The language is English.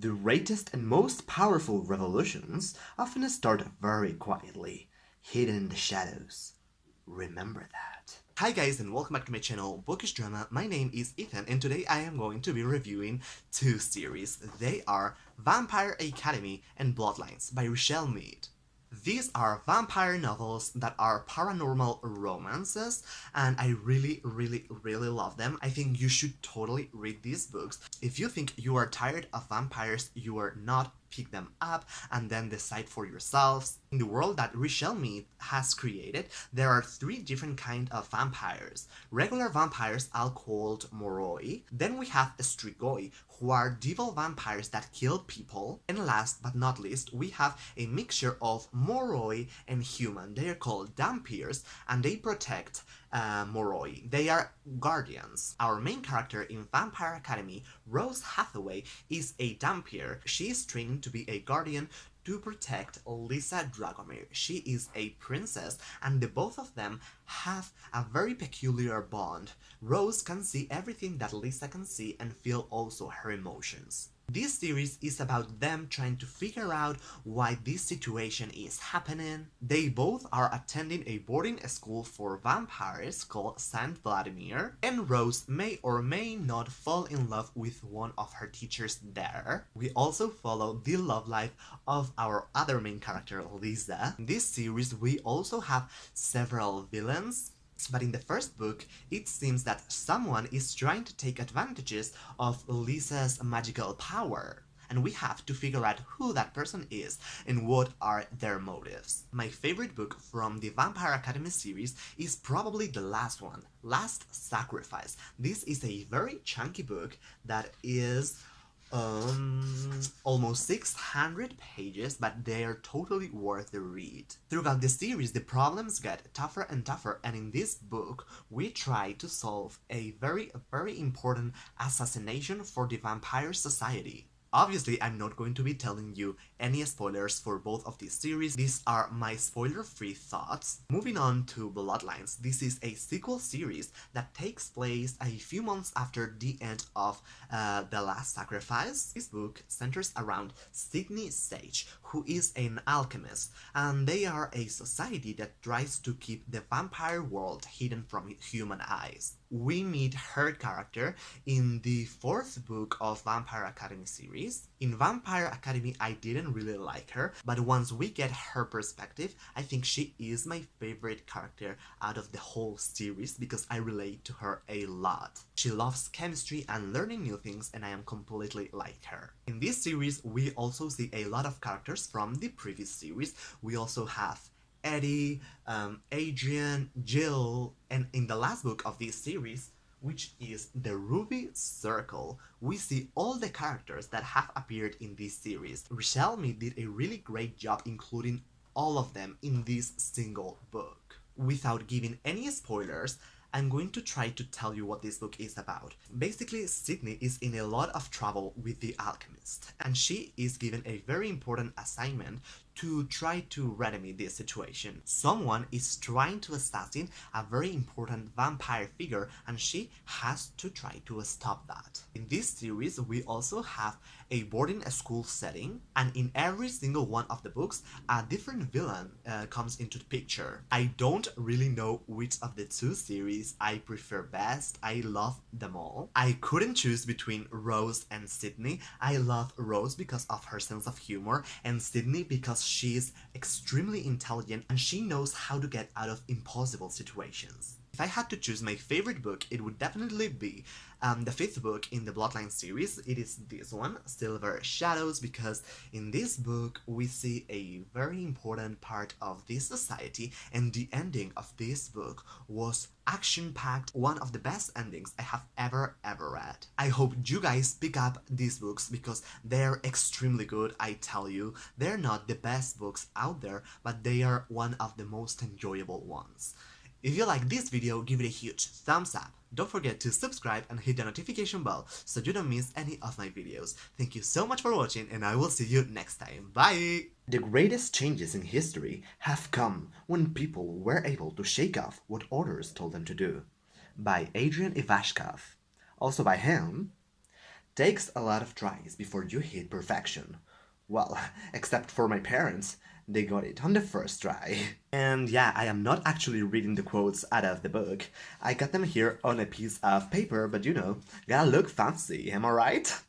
The greatest and most powerful revolutions often start very quietly, hidden in the shadows. Remember that. Hi guys and welcome back to my channel, Bookish Drama. My name is Ethan and today I am going to be reviewing two series. They are Vampire Academy and Bloodlines by Richelle Mead. These are vampire novels that are paranormal romances, and I really love them. I think you should totally read these books. If you think you are tired of vampires, you are not, pick them up and then decide for yourselves. In the world that Richelle Mead has created, there are three different kinds of vampires. Regular vampires are called moroi. Then we have strigoi, who are devil vampires that kill people. And last but not least, we have a mixture of moroi and human. They are called dhampirs and they protect moroi. They are guardians. Our main character in Vampire Academy, Rose Hathaway, is a dhampir. She is trained to be a guardian to protect Lisa Dragomir. She is a princess and the both of them have a very peculiar bond. Rose can see everything that Lisa can see and feel also her emotions. This series is about them trying to figure out why this situation is happening. They both are attending a boarding school for vampires called Saint Vladimir, and Rose may or may not fall in love with one of her teachers there. We also follow the love life of our other main character, Lisa. In this series, we also have several villains. But in the first book, it seems that someone is trying to take advantages of Lisa's magical power. And we have to figure out who that person is and what are their motives. My favorite book from the Vampire Academy series is probably the last one, Last Sacrifice. This is a very chunky book that is almost 600 pages, but they are totally worth the read. Throughout the series, the problems get tougher and tougher, and in this book, we try to solve a very important assassination for the vampire society. Obviously, I'm not going to be telling you any spoilers for both of these series. These are my spoiler-free thoughts. Moving on to Bloodlines, this is a sequel series that takes place a few months after the end of The Last Sacrifice. This book centers around Sydney Sage, who is an alchemist, and they are a society that tries to keep the vampire world hidden from human eyes. We meet her character in the fourth book of Vampire Academy series. In Vampire Academy, I didn't really like her, but once we get her perspective, I think she is my favorite character out of the whole series because I relate to her a lot. She loves chemistry and learning new things, and I am completely like her. In this series, we also see a lot of characters from the previous series. We also have Eddie, Adrian, Jill, and in the last book of this series, which is The Ruby Circle, we see all the characters that have appeared in this series. Richelle Mead did a really great job including all of them in this single book. Without giving any spoilers, I'm going to try to tell you what this book is about. Basically, Sydney is in a lot of trouble with the alchemist, and she is given a very important assignment to try to remedy this situation. Someone is trying to assassinate a very important vampire figure, and she has to try to stop that. In this series, we also have a boarding school setting, and in every single one of the books, a different villain comes into the picture. I don't really know which of the two series I prefer best. I love them all. I couldn't choose between Rose and Sydney. I love Rose because of her sense of humor, and Sydney because she is extremely intelligent and she knows how to get out of impossible situations. If I had to choose my favorite book, it would definitely be the fifth book in the Bloodlines series. It is this one, Silver Shadows, because in this book we see a very important part of this society, and the ending of this book was action-packed, one of the best endings I have ever read. I hope you guys pick up these books because they're extremely good. I tell you, they're not the best books out there, but they are one of the most enjoyable ones. If you like this video, give it a huge thumbs up. Don't forget to subscribe and hit the notification bell so you don't miss any of my videos. Thank you so much for watching, and I will see you next time. Bye! The greatest changes in history have come when people were able to shake off what others told them to do. By Adrian Ivashkov. Also by him. takes a lot of tries before you hit perfection. Well, except for my parents. They got it on the first try. And yeah, I am not actually reading the quotes out of the book. I got them here on a piece of paper, but you know, gotta look fancy, am I right?